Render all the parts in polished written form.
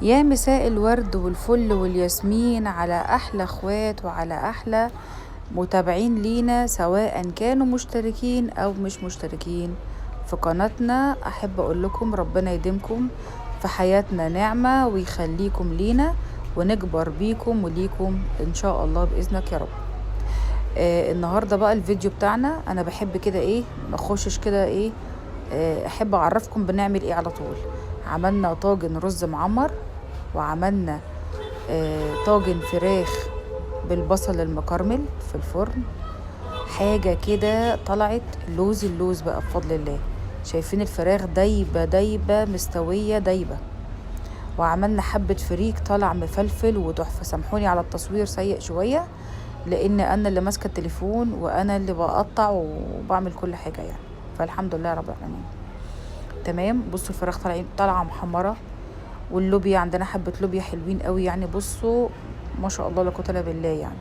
يا مساء الورد والفل والياسمين على احلى اخوات وعلى احلى متابعين لينا، سواء كانوا مشتركين او مش مشتركين في قناتنا. احب اقول لكم ربنا يديمكم في حياتنا نعمة ويخليكم لينا ونكبر بيكم وليكم ان شاء الله باذنك يا رب. النهاردة بقى الفيديو بتاعنا انا بحب كده ايه مخشش كده ايه. احب اعرفكم بنعمل ايه على طول. عملنا طاجن رز معمر، وعملنا طاجن فراخ بالبصل المكرمل في الفرن. حاجة كده طلعت اللوز بقى بفضل الله. شايفين الفراخ دايبة مستوية دايبة. وعملنا حبة فريك طلع مفلفل وتحفة. سامحوني على التصوير سيء شوية، لان انا اللي ماسكة التليفون وانا اللي بقطع وبعمل كل حاجة يعني. فالحمد لله رب العالمين. تمام. بصوا الفراخ طالعة محمرة، واللوبيا عندنا حبة لوبيا حلوين قوي يعني. بصوا ما شاء الله لا قوة الا بالله يعني.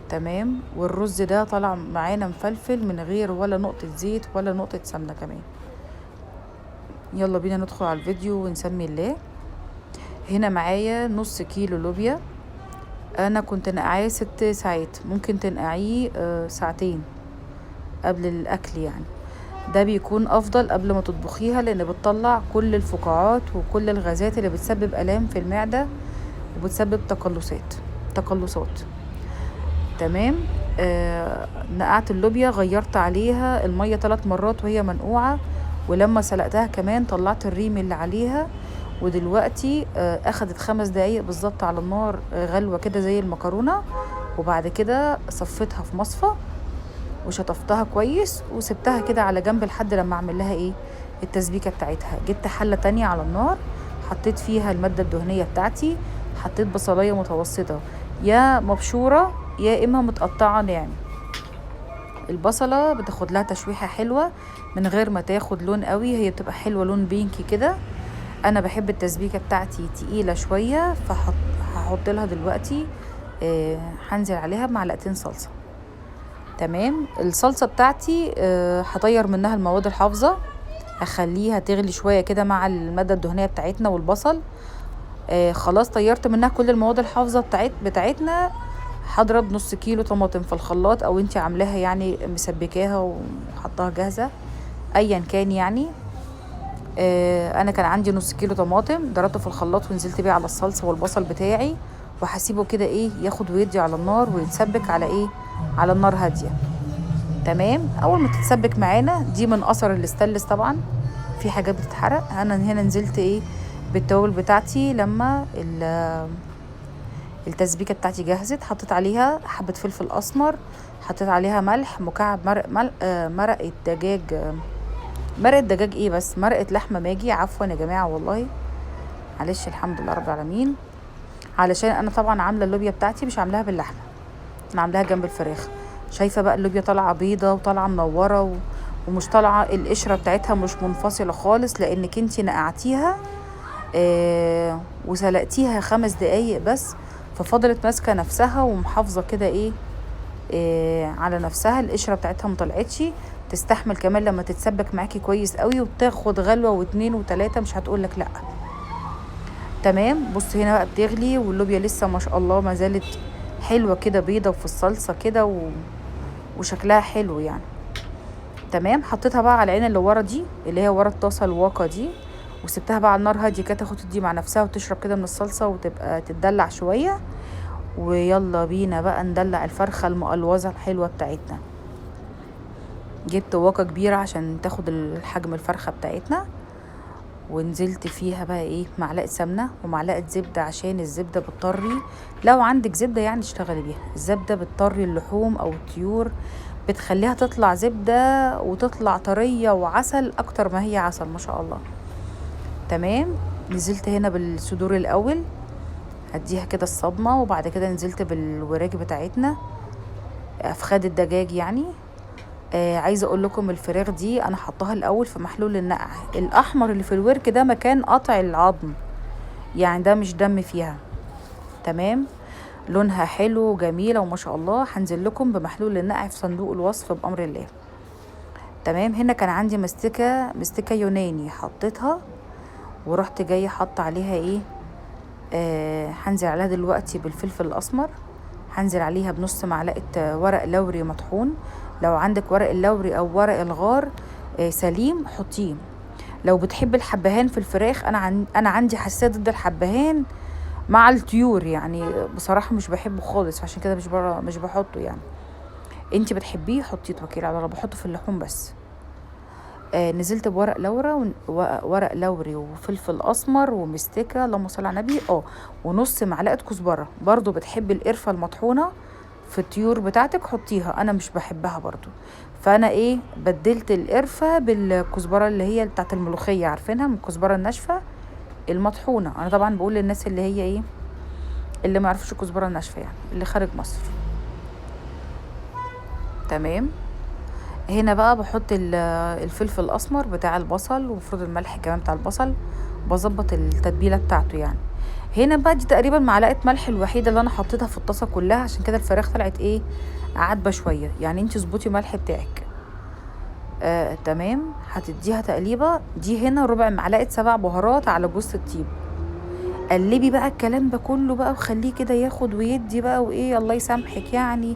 تمام. والرز ده طلع معانا مفلفل من غير ولا نقطة زيت ولا نقطة سمنة كمان. يلا بينا ندخل على الفيديو ونسمي الله. هنا معايا نص كيلو لوبيا. انا كنت نقعيه 6 ساعات، ممكن تنقعيه ساعتين قبل الاكل يعني. ده بيكون افضل قبل ما تطبخيها، لان بتطلع كل الفقاعات وكل الغازات اللي بتسبب الام في المعدة وبتسبب تقلصات. تمام. نقعت اللوبيا، غيرت عليها المية 3 مرات وهي منقوعة، ولما سلقتها كمان طلعت الريم اللي عليها. ودلوقتي اخدت 5 دقايق بالظبط على النار، غلوة كده زي المكرونة. وبعد كده صفيتها في مصفى وشطفتها كويس وسبتها كده على جنب لحد لما اعمل لها ايه التسبيكة بتاعتها. جبت حلة تانية على النار، حطيت فيها المادة الدهنية بتاعتي. حطيت بصلاية متوسطة يا مبشورة يا اما متقطعة ناعم. البصلة بتاخد لها تشويحة حلوة من غير ما تاخد لون قوي، هي بتبقى حلوة لون بينكي كده. انا بحب التسبيكة بتاعتي تقيلة شوية، هحط لها دلوقتي هنزل عليها بمعلقتين صلصة. تمام. الصلصة بتاعتي هطير منها المواد الحافظة، هخليها تغلي شوية كده مع المادة الدهنية بتاعتنا والبصل. خلاص طيرت منها كل المواد الحافظة بتاعتنا. هضرب نص كيلو طماطم في الخلاط، او انتي عاملاها يعني مسبكاها وحطها جاهزة ايا كان يعني. انا كان عندي نص كيلو طماطم، ضربته في الخلاط ونزلت بيه على الصلصة والبصل بتاعي، وهسيبه كده ايه ياخد ويدي على النار ويتسبك على ايه على النار هادية. تمام. اول ما تتسبك معانا دي من اثر الاستانلس طبعا، في حاجات بتتحرق. انا هنا نزلت ايه بالتوابل بتاعتي. لما التسبيكه بتاعتي جهزت، حطيت عليها حبه فلفل اسمر، حطيت عليها ملح، مكعب مرقه دجاج. مرقه دجاج ايه بس، مرقه لحمه ماجي، عفوا يا جماعه والله معلش. الحمد لله رب العالمين. علشان انا طبعا عامله اللوبيا بتاعتي مش عاملاها باللحمه، انا عاملاها جنب الفراخ. شايفه بقى اللوبيا طالعه بيضه وطالعه منوره ومش طالعه القشره بتاعتها مش منفصله خالص، لانك انتي نقعتيها وسلقتيها 5 دقايق بس، ففضلت ماسكه نفسها ومحافظه كده ايه على نفسها. القشره بتاعتها مطلعتش، تستحمل كمان لما تتسبك معاكي كويس قوي وتاخد غلوه و2 و3، مش هتقولك لا. تمام. بص هنا بقى بتغلي واللوبيا لسه ما شاء الله ما زالت حلوه كده بيضه وفي الصلصه كده وشكلها حلو يعني. تمام. حطيتها بقى على العين اللي ورا دي، اللي هي ورا الطاسه الواقه دي، وسبتها بقى على النار هاديه كده تاخد تدي مع نفسها وتشرب كده من الصلصه وتبقى تتدلع شويه. ويلا بينا بقى ندلع الفرخه المقلوظه الحلوه بتاعتنا. جبت واقه كبيره عشان تاخد الحجم الفرخه بتاعتنا، ونزلت فيها بقى ايه معلقه سمنه ومعلقه زبده، عشان الزبده بتطري. لو عندك زبده يعني اشتغلي بيها. الزبده بتطري اللحوم او الطيور، بتخليها تطلع زبده وتطلع طريه وعسل اكتر ما هي عسل ما شاء الله. تمام. نزلت هنا بالصدور الاول، هديها كده الصدمه، وبعد كده نزلت بالوراك بتاعتنا، افخاد الدجاج يعني. عايزه اقول لكم الفراخ دي انا حطاها الاول في محلول النقع. الاحمر اللي في الورك ده مكان قطع العظم يعني، ده مش دم فيها. تمام. لونها حلو وجميله وما شاء الله. هنزل لكم بمحلول النقع في صندوق الوصف بامر الله. تمام. هنا كان عندي مستكه يوناني حطيتها، ورحت جايه حاطه عليها ايه، هنزل عليها دلوقتي بالفلفل الاسمر، هنزل عليها بنص معلقه ورق لوري مطحون. لو عندك ورق اللوري او ورق الغار سليم حطيه. لو بتحب الحبهان في الفراخ، انا عندي حساسيه ضد الحبهان مع الطيور يعني، بصراحه مش بحبه خالص، عشان كده مش بحطه يعني. انتي بتحبيه حطيه، توكلي على الله. بحطه في اللحوم بس. نزلت بورق لورا ورق لوري وفلفل اسمر ومستكه، اللهم صل على النبي، ونص معلقه كزبره. برضو بتحبي القرفه المطحونه في الطيور بتاعتك حطيها، انا مش بحبها برضو. فانا ايه، بدلت القرفه بالكزبره اللي هي بتاعت الملوخيه، عارفينها، من الكزبره الناشفه المطحونه. انا طبعا بقول للناس اللي هي ايه، اللي ما يعرفوش الكزبره الناشفه يعني، اللي خارج مصر. تمام. هنا بقى بحط الفلفل الاسمر بتاع البصل، ومفروض الملح كمان بتاع البصل، بظبط التتبيله بتاعته يعني. هنا بقى دي تقريبا معلقه ملح الوحيده اللي انا حطيتها في الطاسه كلها، عشان كده الفراخ طلعت ايه، عدبه شويه يعني. انتي ظبطي ملح بتاعك. تمام. هتديها تقليبه. دي هنا ربع معلقه سبع بهارات على جوز الطيب. قلبي بقى الكلام ده كله بقى، وخليه كده ياخد ويدي بقى، وايه الله يسامحك يعني،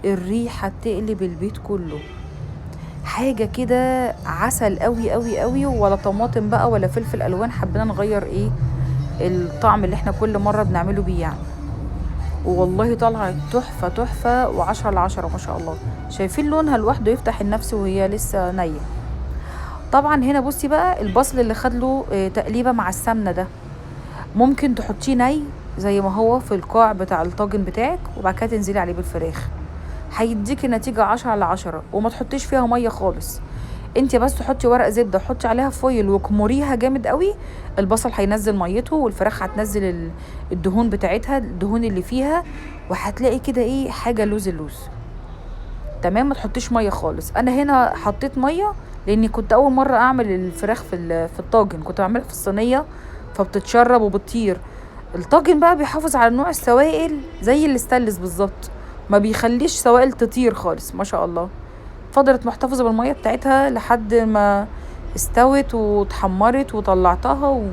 الريحه تقلب البيت كله. حاجه كده عسل قوي قوي قوي. ولا طماطم بقى ولا فلفل الوان، حبينا نغير ايه الطعم اللي احنا كل مره بنعمله بيه يعني. والله طلعت تحفه تحفه، و10 على 10 ما شاء الله. شايفين لونها لوحده يفتح النفس وهي لسه نيه. طبعا هنا بصي بقى البصل اللي خد له تقليبه مع السمنه ده، ممكن تحطيه ني زي ما هو في القاع بتاع الطاجن بتاعك، وبعد كده تنزلي عليه بالفراخ، هيديكي نتيجة 10 على 10. وما تحطيش فيها مية خالص. انتي بس تحطي ورق زبدة، حطي عليها فويل وكمريها جامد قوي. البصل هينزل ميته، والفراخ هتنزل الدهون بتاعتها، الدهون اللي فيها، وهتلاقي كده ايه، حاجة لوز اللوز. تمام. ما تحطيش مية خالص. انا هنا حطيت مية لاني كنت اول مرة اعمل الفراخ في الطاجن، كنت بعملها في الصينية فبتتشرب وبتطير. الطاجن بقى بيحافظ على نوع السوائل زي الاستانلس بالظبط، ما بيخليش سوائل تطير خالص ما شاء الله. فضلت محتفظة بالمية بتاعتها لحد ما استوت واتحمرت وطلعتها،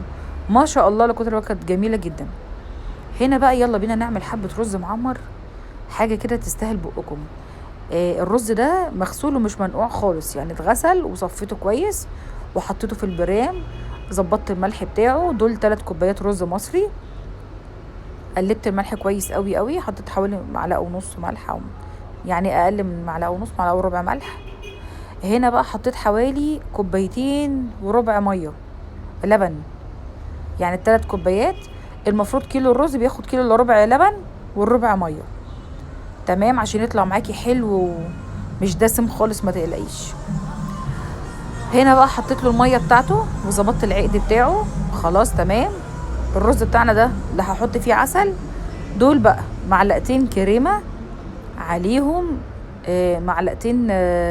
وما شاء الله لا قوة الا بالله، كانت جميلة جدا. هنا بقى يلا بينا نعمل حبة رز معمر، حاجة كده تستاهل بقكم. الرز ده مغسول ومش منقوع خالص يعني، اتغسل وصفيته كويس وحطيته في البرام. ظبطت الملح بتاعه، دول 3 كوبايات رز مصري. قلبت الملح كويس قوي قوي، حطيت حوالي معلقه ونص ملح، او يعني اقل من معلقه ونص، معلقه وربع ملح. هنا بقى حطيت حوالي 2.25 كوباية ميه لبن، يعني 3 كوبايات. المفروض كيلو الرز بياخد كيلو الا ربع لبن والربع ميه. تمام، عشان يطلع معاكي حلو ومش دسم خالص، ما تقلقيش. هنا بقى حطيت له الميه بتاعته وظبطت العقد بتاعه. خلاص تمام. الرز بتاعنا ده اللي هحط فيه عسل، دول بقى معلقتين كريمه عليهم معلقتين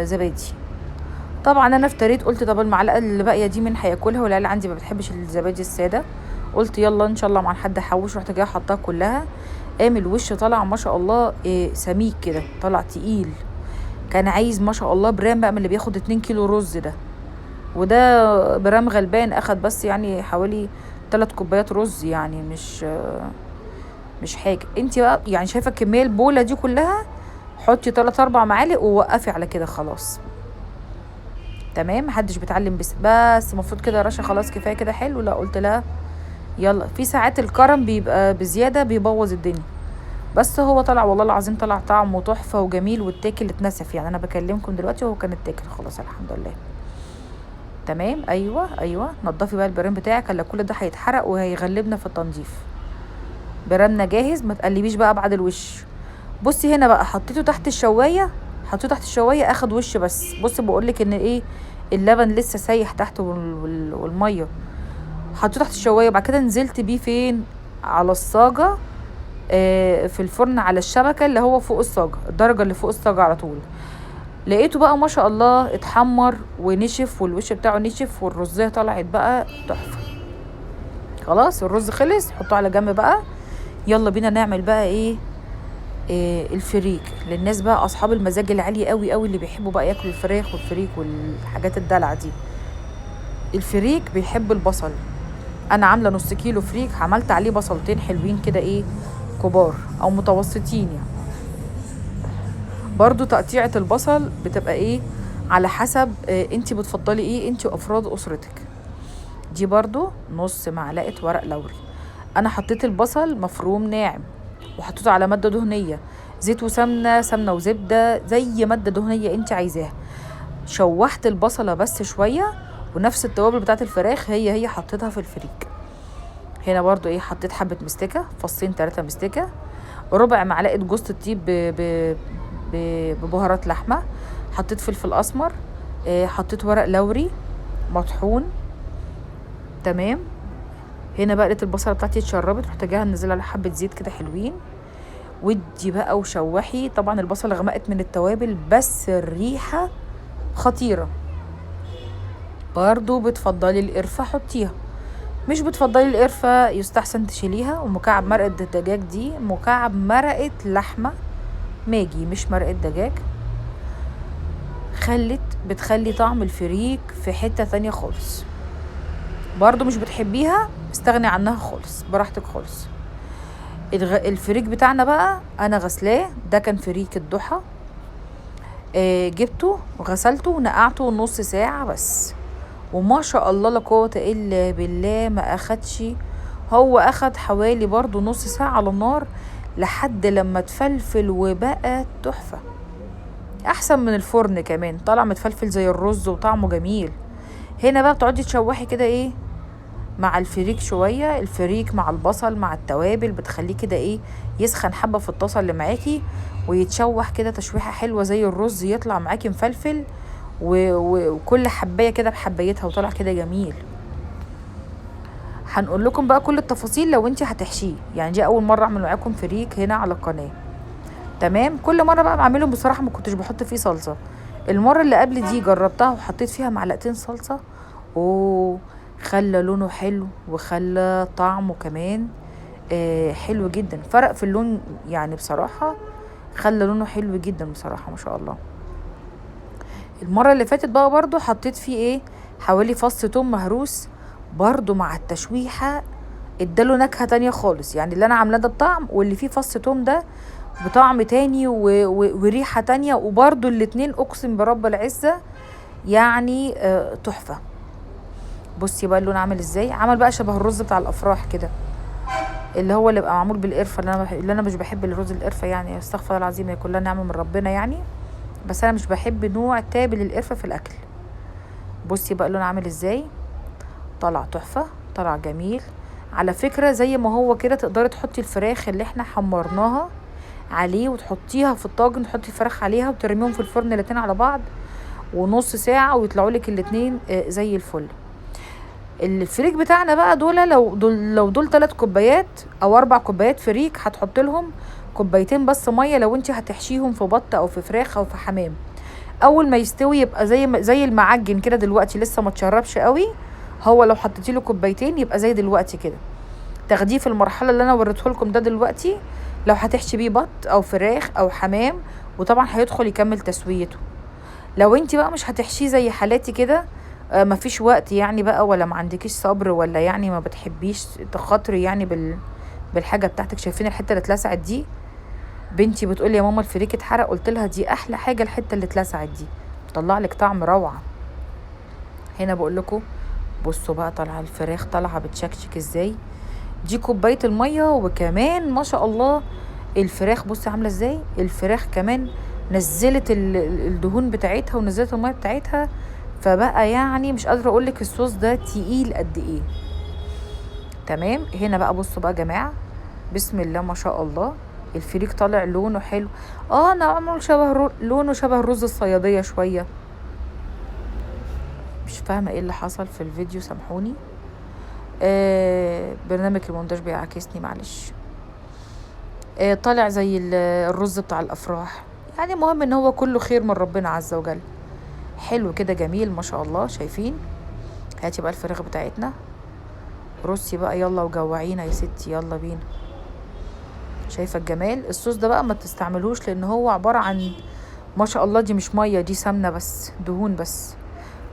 زبادي. طبعا انا افتريت، قلت طب المعلقه اللي باقيه دي مين هياكلها، والعيال عندي ما بتحبش الزبادي الساده. قلت يلا ان شاء الله مع حد احوش، رحت جايه حطاها كلها. قام الوش طلع ما شاء الله سميك كده، طلع تقيل. كان عايز ما شاء الله برام بقى من اللي بياخد 2 كيلو رز ده، وده برام غلبان اخد بس يعني حوالي 3 كوبايات رز يعني، مش حاجه. انت بقى يعني شايفه الكميه البوله دي كلها، حطي 3 4 معالق ووقفي على كده خلاص. تمام. محدش بيتعلم بس المفروض كده يا رشا خلاص كفايه كده حلو. لا، قلت لا يلا. في ساعات الكرم بيبقى بزياده بيبوظ الدنيا، بس هو طلع والله العظيم، طلع طعمه تحفه وجميل، والتاكل اتنسف يعني. انا بكلمكم دلوقتي وهو كان اتاكل خلاص الحمد لله. تمام. ايوه نضفي بقى البرام بتاعك، الا كل ده هيتحرق وهيغلبنا في التنظيف. برامنا جاهز، ما تقلبيش بقى بعد الوش. بصي هنا بقى حطيته تحت الشوايه، اخد وش بس. بصي بقولك ان ايه، اللبن لسه سايح تحت والميه. حطيته تحت الشوايه، وبعد كده نزلت بيه فين، على الصاجه في الفرن على الشبكه اللي هو فوق الصاجه، الدرجه اللي فوق الصاجه على طول. لقيته بقى ما شاء الله اتحمر ونشف، والوش بتاعه نشف، والرزيه طلعت بقى تحفه. خلاص الرز خلص، حطه على جنب بقى. يلا بينا نعمل بقى ايه الفريك للناس بقى اصحاب المزاج العالي قوي قوي، اللي بيحبوا بقى ياكلوا الفراخ والفريك والحاجات الدلع دي. الفريك بيحب البصل، انا عامله نص كيلو فريك، عملت عليه بصلتين حلوين كده ايه كبار او متوسطين يعني. برضو تقطيعة البصل بتبقى ايه على حسب انتي بتفضلي ايه انتي وافراد اسرتك. دي برضو نص معلقة ورق لوري. انا حطيت البصل مفروم ناعم وحطيته على مادة دهنية، زيت وسمنة، سمنة وزبدة، زي مادة دهنية انتي عايزاها. شوحت البصلة بس شوية، ونفس التوابل بتاعت الفراخ هي حطيتها في الفريك. هنا برضو ايه حطيت حبة مستكة، فصين 3 مستكة، ربع معلقة جوز الطيب ببهارات لحمة، حطيت فلفل اسمر، حطيت ورق لوري مطحون. تمام. هنا بقى لقيت البصله بتاعتي اتشربت، رحت جايه منزله على حبه زيت كده حلوين، ودي بقى وشوحي. طبعا البصله غمقت من التوابل بس الريحه خطيره. برضو بتفضلي القرفه حطيها، مش بتفضلي القرفه يستحسن تشيليها. ومكعب مرقه الدجاج دي مكعب مرقه لحمه ماجي مش مرقه دجاج، بتخلي طعم الفريك في حته تانية خالص. برضو مش بتحبيها استغني عنها خالص، براحتك خالص. الفريك بتاعنا بقى انا غسلاه، ده كان فريك الضحى. جبته وغسلته ونقعته نص ساعة بس، وما شاء الله لا قوة الا بالله ما اخدش. هو اخد حوالي برضو نص ساعة على النار لحد لما تفلفل وبقى تحفة، احسن من الفرن كمان، طالع متفلفل زي الرز وطعمه جميل. هنا بقى بتقعدي تشوحي كده ايه مع الفريك شوية، الفريك مع البصل مع التوابل بتخليه كده ايه يسخن حبة في الطاسة اللي معاكي، ويتشوح كده تشويحة حلوة زي الرز، يطلع معاكي مفلفل وكل حباية كده بحبايتها وطلع كده جميل. هنقول لكم بقى كل التفاصيل لو انتي هتحشيه، يعني دي اول مرة اعمل معاكم فريك هنا على القناة. تمام. كل مرة بقى بعمله بصراحة ما كنتش بحط فيه صلصة. المرة اللي قبل دي جربتها وحطيت فيها معلقتين صلصة، خلى لونه حلو وخلى طعمه كمان حلو جدا، فرق في اللون يعني بصراحة، خلى لونه حلو جدا بصراحة ما شاء الله. المرة اللي فاتت بقى برضو حطيت فيه ايه حوالي فص توم مهروس، برضو مع التشويحة اداله نكهة تانية خالص. يعني اللي انا عاملاه ده بطعم، واللي فيه فص توم ده بطعم تاني وريحة تانية، وبرضو الاتنين اقسم برب العزة يعني تحفة. بصي بقى اللون عامل ازاي، عمل بقى شبه الرز بتاع الافراح كده، اللي هو اللي بقى معمول بالقرفه، اللي انا مش بحب الرز القرفه يعني، استغفر الله العظيم، هي كلها نعمه من ربنا يعني، بس انا مش بحب نوع تابل القرفه في الاكل. بصي بقى اللون عامل ازاي، طلع تحفه، طلع جميل. على فكره زي ما هو كده تقدري تحطي الفراخ اللي احنا حمرناها عليه وتحطيها في الطاجن، تحطي الفراخ عليها وترميهم في الفرن الاتنين على بعض ونص ساعه ويطلعوا لك الاتنين زي الفل. الفريك بتاعنا بقى لو دول 3 كوبايات او 4 كوبايات فريك، هتحط لهم كوبايتين بس ميه لو انت هتحشيهم في بط او في فراخ او في حمام. اول ما يستوي يبقى زي المعجن كده دلوقتي، لسه ما تشربش قوي. هو لو حطيتي له كوبايتين يبقى زي دلوقتي كده، تاخديه في المرحله اللي انا وريته لكم ده دلوقتي لو هتحشي بيه بط او فراخ او حمام، وطبعا هيدخل يكمل تسويته. لو انت بقى مش هتحشيه زي حالاتي كده، مفيش وقت يعني بقى، ولا ما عندكيش صبر، ولا يعني ما بتحبيش تخاطري يعني بالحاجه بتاعتك. شايفين الحته اللي اتلسعت دي، بنتي بتقول لي يا ماما الفريك اتحرق، قلت لها دي احلى حاجه الحته اللي اتلسعت دي، طلع لك طعم روعه. هنا بقول لكم بصوا بقى طالعه الفراخ طالعه بتشكشك ازاي، دي كوبايه الميه، وكمان ما شاء الله الفراخ بصي عامله ازاي، الفراخ كمان نزلت الدهون بتاعتها ونزلت الميه بتاعتها، فبقى يعني مش قادره اقول لك الصوص ده تقيل قد ايه. تمام. هنا بقى بصوا بقى يا جماعه، بسم الله ما شاء الله، الفريك طالع لونه حلو. انا عامل لونه شبه الرز الصياديه شويه، مش فاهمه ايه اللي حصل في الفيديو، سامحوني. برنامج المونتاج بيعاكسني معلش. طالع زي الرز بتاع الافراح يعني، مهم ان هو كله خير من ربنا عز وجل. حلو كده جميل ما شاء الله. شايفين؟ هاتي بقى الفراخ بتاعتنا، رصي بقى يلا وجوعينا يا ستي، يلا بينا. شايفه الجمال؟ الصوص ده بقى ما تستعملوش لان هو عباره عن ما شاء الله، دي مش ميه، دي سمنه بس، دهون بس،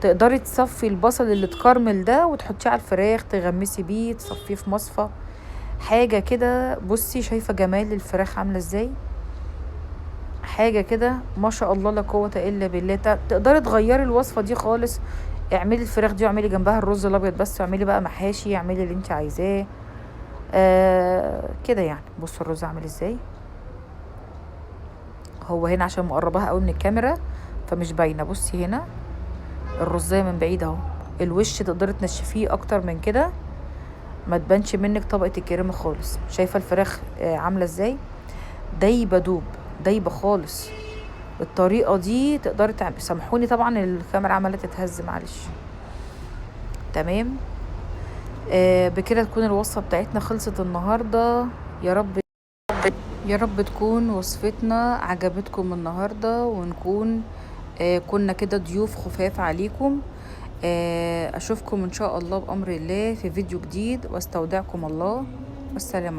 تقدري تصفي البصل اللي اتكرمل ده وتحطيه على الفراخ، تغمسي بيه، تصفيه في مصفى حاجه كده. بصي شايفه جمال الفراخ عامله ازاي، حاجه كده ما شاء الله لا قوه الا بالله. تقدري تغيري الوصفه دي خالص، اعملي الفراخ دي واعملي جنبها الرز الابيض بس، واعملي بقى محاشي، اعملي اللي انت عايزاه كده يعني. بصوا الرز عامل ازاي، هو هنا عشان مقرباها قوي من الكاميرا فمش باينه. بصي هنا الرزايه من بعيد اهو، الوش تقدري تنشفيه اكتر من كده ما تبانش منك طبقه الكريمه خالص. شايفه الفراخ عامله ازاي، دايبه دوب، دايبه خالص. الطريقه دي تقدري تعملي، سامحوني طبعا الكاميرا عماله تتهز معلش. تمام. بكده تكون الوصفه بتاعتنا خلصت النهارده. يا رب يا رب تكون وصفتنا عجبتكم النهارده، ونكون كنا كده ضيوف خفاف عليكم. اشوفكم ان شاء الله بامر الله في فيديو جديد، واستودعكم الله، والسلام عليكم.